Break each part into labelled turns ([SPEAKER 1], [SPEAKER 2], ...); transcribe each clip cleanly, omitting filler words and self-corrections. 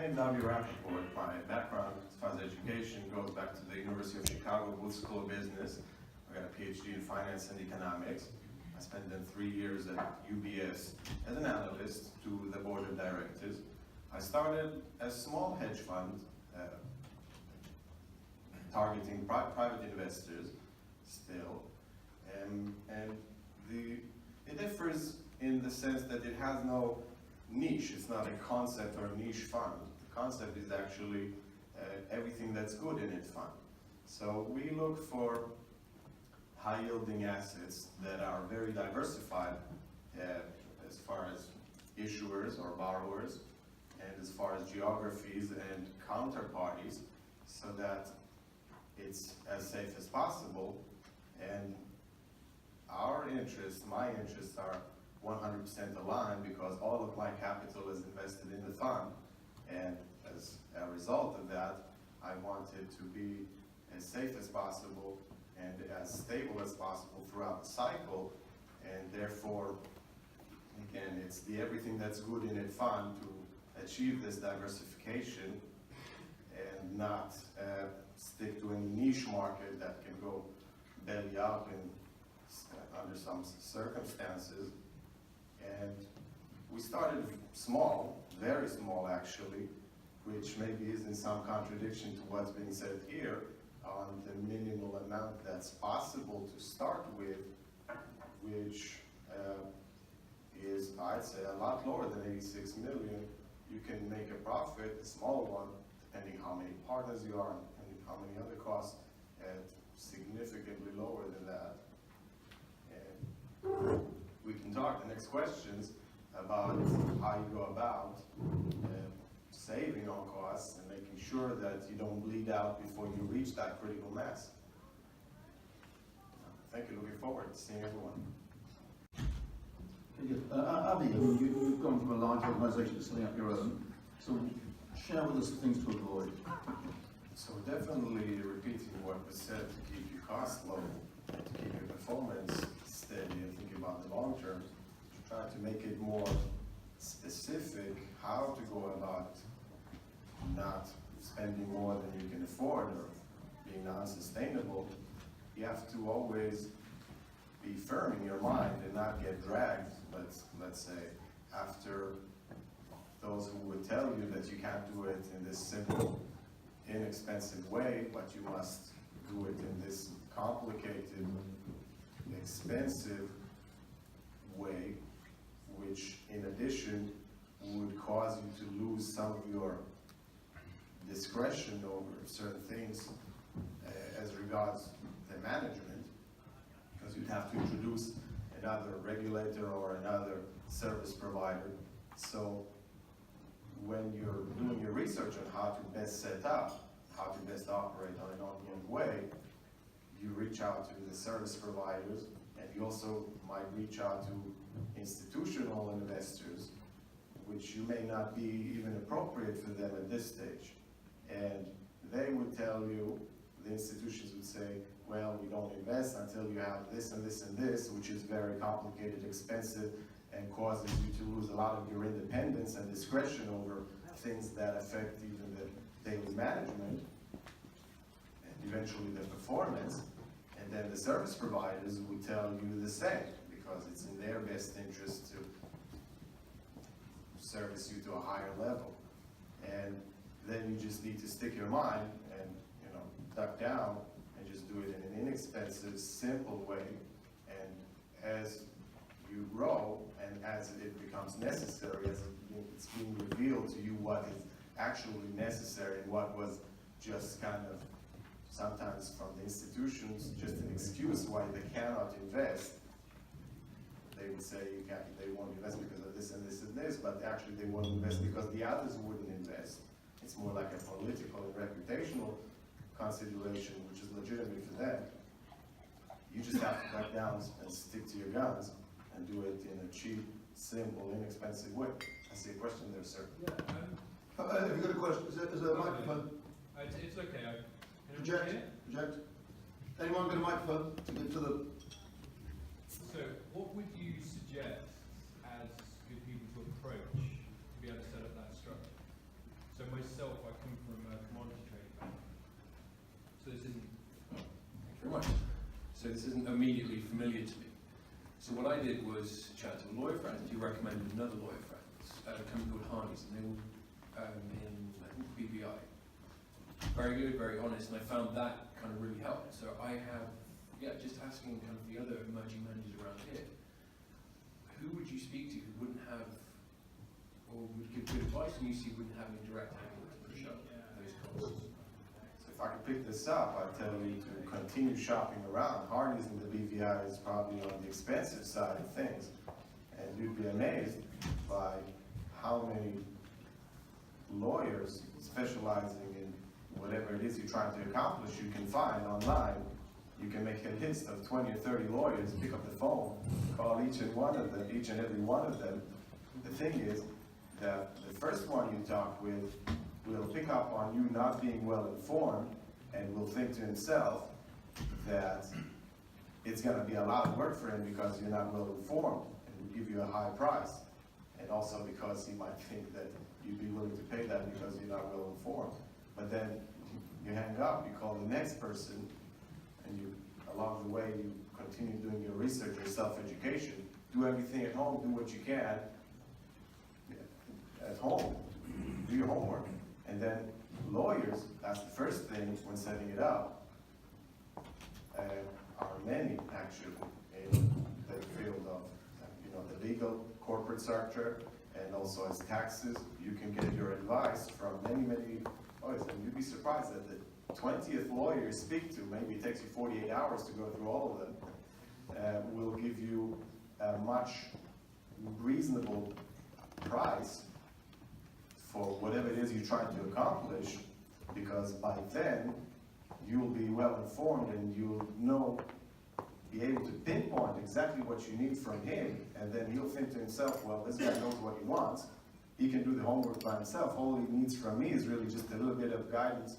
[SPEAKER 1] name is Rapaport. My background as far as education goes back to the University of Chicago Booth School of Business. I got a PhD in finance and economics. I spent then 3 years at UBS as an analyst to the board of directors. I started a small hedge fund targeting private investors still. And it differs in the sense that it has no niche. It's not a concept or niche fund. The concept is actually everything that's good in it fund. So we look for high-yielding assets that are very diversified as far as issuers or borrowers, and as far as geographies and counterparties, so that it's as safe as possible. And our interests, my interests, are 100% aligned because all of my capital is invested in the fund, and as a result of that, I want it to be as safe as possible and as stable as possible throughout the cycle. And therefore, again, it's the everything that's good in it fund to achieve this diversification and not stick to any niche market that can go belly up in under some circumstances. And we started small, very small actually, which maybe is in some contradiction to what's being said here on the minimal amount that's possible to start with, which is, I'd say, a lot lower than 86 million. You can make a profit, a small one, depending how many partners you are and how many other costs, at significantly lower than that. And we can talk the next questions about how you go about saving on costs and making sure that you don't bleed out before you reach that critical mass. Thank you. Looking forward to seeing everyone.
[SPEAKER 2] Avi, you've gone from a large organisation to setting up your own. So share with us the things to avoid.
[SPEAKER 1] So definitely repeating what was said, to keep your costs low, to keep your performance steady, and think about the long term, to try to make it more specific how to go about not spending more than you can afford or being unsustainable. You have to always be firm in your mind and not get dragged, let's say, after those who would tell you that you can't do it in this simple, inexpensive way, but you must do it in this complicated, expensive way, which in addition would cause you to lose some of your discretion over certain things as regards the management, because you'd have to introduce another regulator or another service provider. So when you're doing your research on how to best set up, how to best operate on an ongoing way, you reach out to the service providers, and you also might reach out to institutional investors, which you may not be even appropriate for them at this stage. And they would tell you, the institutions would say, well, we don't invest until you have this and this and this, which is very complicated, expensive, and causes you to lose a lot of your independence and discretion over things that affect even the daily management and eventually the performance. And then the service providers would tell you the same, because it's in their best interest to service you to a higher level. And then you just need to stick your mind and, duck down and just do it in an inexpensive, simple way. And as you grow and as it becomes necessary, as it's being revealed to you what is actually necessary and what was just kind of sometimes from the institutions just an excuse why they cannot invest. They would say they won't invest because of this and this and this, but actually they won't invest because the others wouldn't invest. It's more like a political and reputational consideration, which is legitimate for them. You just have to cut down and stick to your guns and do it in a cheap, simple, inexpensive way. I see a question there, sir.
[SPEAKER 3] Yeah.
[SPEAKER 2] Have you got a question? Is there a microphone?
[SPEAKER 3] It's okay.
[SPEAKER 2] Project. Anyone got a microphone to get to the...
[SPEAKER 3] So, what would you suggest as good people to approach to be able to set up that structure? So
[SPEAKER 4] So what I did was chat to a lawyer friend who recommended another lawyer friend, a company called Harney's, and they were in, I think, BVI. Very good, very honest, and I found that kind of really helped. So I have, just asking kind of the other emerging managers around here, who would you speak to who wouldn't have, or would give good advice, and you see wouldn't have any direct angle to push up those costs?
[SPEAKER 1] So if I could pick this up, I'd tell you to continue shopping around. Harney's in the BVI is probably on the expensive side of things. And you'd be amazed by how many lawyers specializing in whatever it is you're trying to accomplish you can find online. You can make a list of 20 or 30 lawyers, pick up the phone, call each and every one of them. The thing is that the first one you talk with will pick up on you not being well informed and will think to himself that it's going to be a lot of work for him because you're not well informed and will give you a high price. And also because he might think that you'd be willing to pay that because you're not well informed. But then you hang up, you call the next person, and you, along the way, you continue doing your research, your self-education. Do everything at home, do what you can at home, do your homework. And then lawyers, that's the first thing when setting it up, are many actually in the field of the legal corporate structure and also as taxes. You can get your advice from many lawyers, and you'd be surprised that the 20th lawyer you speak to, maybe it takes you 48 hours to go through all of them, will give you a much reasonable price for whatever it is you're trying to accomplish, because by then you'll be well informed and you'll be able to pinpoint exactly what you need from him, and then he'll think to himself, well, this guy knows what he wants, he can do the homework by himself, all he needs from me is really just a little bit of guidance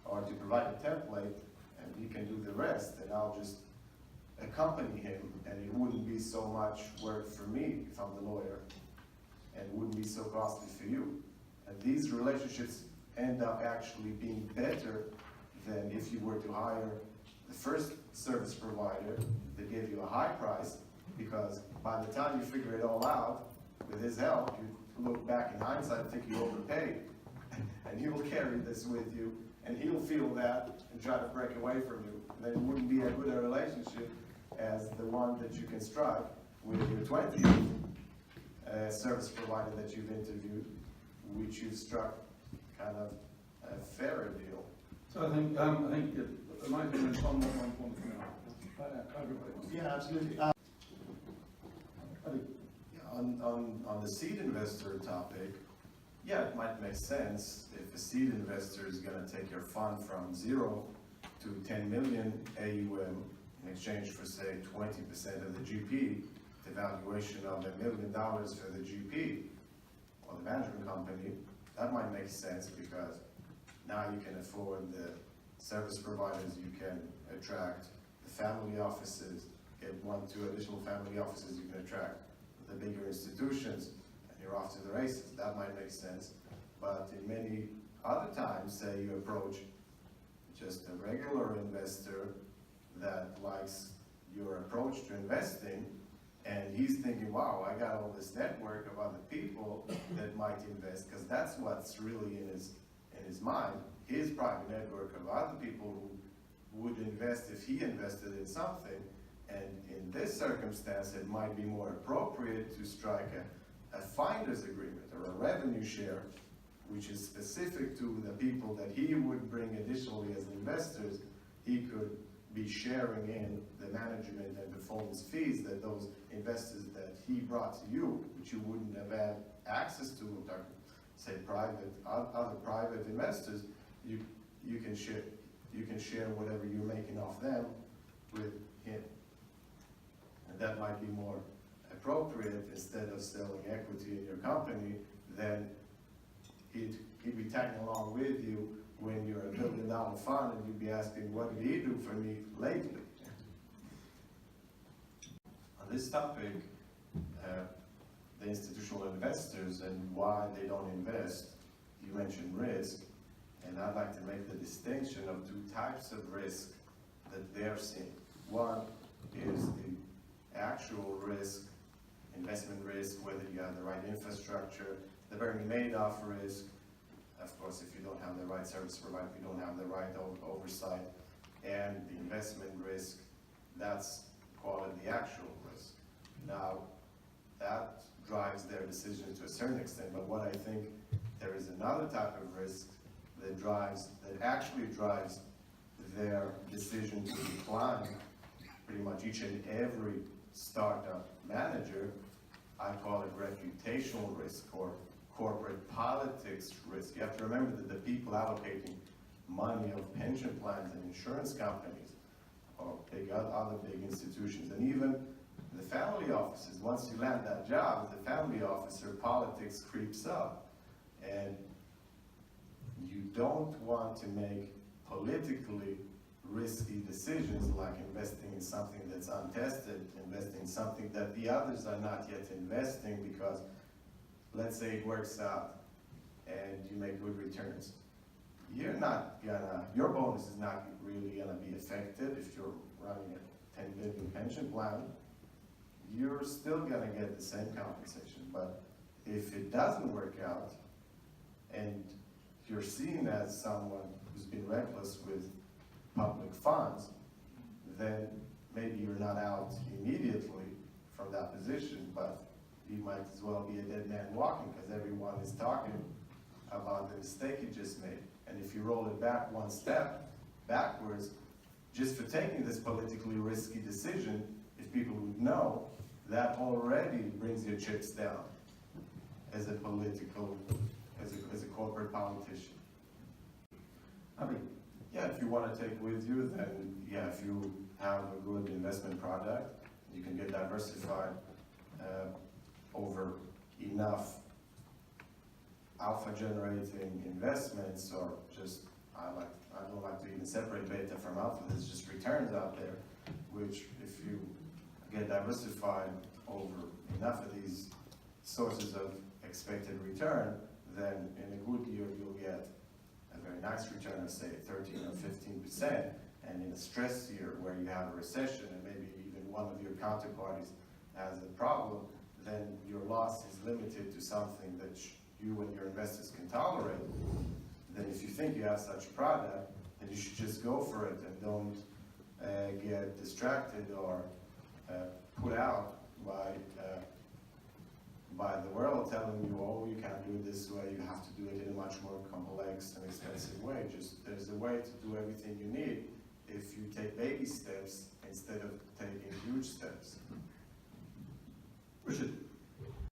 [SPEAKER 1] or to provide a template, and he can do the rest, and I'll just accompany him, and it wouldn't be so much work for me if I'm the lawyer, and wouldn't be so costly for you. And these relationships end up actually being better than if you were to hire the first service provider that gave you a high price, because by the time you figure it all out, with his help, you look back in hindsight and think you overpaid. And he will carry this with you, and he'll feel that and try to break away from you. And then it wouldn't be as good a relationship as the one that you can strike with your 20th service provider that you've interviewed, which you've struck kind of a fairer deal.
[SPEAKER 2] So I think there might be one point coming up. Everybody.
[SPEAKER 5] Yeah, absolutely.
[SPEAKER 1] On the seed investor topic, yeah, it might make sense if a seed investor is going to take your fund from 0 to 10 million AUM in exchange for, say, 20% of the GP, the valuation of $1 million for the GP or the management company. That might make sense because now you can afford the service providers, you can attract the family offices, get 1, 2 additional family offices, you can attract the bigger institutions, and you're off to the races. That might make sense. But in many other times, say you approach just a regular investor that likes your approach to investing, and he's thinking, wow, I got all this network of other people that might invest, because that's what's really in his mind, his private network of other people who would invest if he invested in something. And in this circumstance, it might be more appropriate to strike a finder's agreement or a revenue share, which is specific to the people that he would bring additionally as investors. He could be sharing in the management and performance fees that those investors that he brought to you, which you wouldn't have had access to, say other private investors, you can share whatever you're making off them with him. And that might be more appropriate. Instead of selling equity in your company, then he'd be tagging along with you when you're $1 billion fund, and you'd be asking, what did he do for me lately? On this topic, the institutional investors and why they don't invest, you mentioned risk, and I'd like to make the distinction of 2 types of risk that they're seeing. One is the actual risk, investment risk, whether you have the right infrastructure, the Bernie Madoff risk, of course, if you don't have the right service provider, if you don't have the right oversight, and the investment risk, that's called the actual risk. Now, that drives their decision to a certain extent, but what I think there is another type of risk that actually drives their decision to decline pretty much each and every startup manager. I call it reputational risk or corporate politics risk. You have to remember that the people allocating money of pension plans and insurance companies or other big institutions, and even the family offices, once you land that job as a family officer, politics creeps up. And you don't want to make politically risky decisions like investing in something that's untested, investing in something that the others are not yet investing, because let's say it works out and you make good returns. Your bonus is not really gonna be effective if you're running a 10 billion pension plan. You're still gonna get the same compensation, but if it doesn't work out and you're seen as someone who's been reckless with public funds, then maybe you're not out immediately from that position, but you might as well be a dead man walking, because everyone is talking about the mistake you just made. And if you roll it back one step backwards, just for taking this politically risky decision, if people would know, that already brings your chips down as a corporate politician.
[SPEAKER 2] Abby,
[SPEAKER 1] Yeah, if you want to take with you, then yeah, if you have a good investment product, you can get diversified over enough alpha generating investments, or just, I don't like to even separate beta from alpha. There's just returns out there, which if you get diversified over enough of these sources of expected return, then in a good year you'll get a very nice return of say 13 or 15%, and in a stress year where you have a recession and maybe even one of your counterparties has a problem, then your loss is limited to something that you and your investors can tolerate. Then if you think you have such a product, then you should just go for it and don't get distracted or put out by the world telling you, oh, you can't do it this way, you have to do it in a much more complex and expensive way. Just, there's a way to do everything you need if you take baby steps instead of taking huge steps.
[SPEAKER 2] Richard,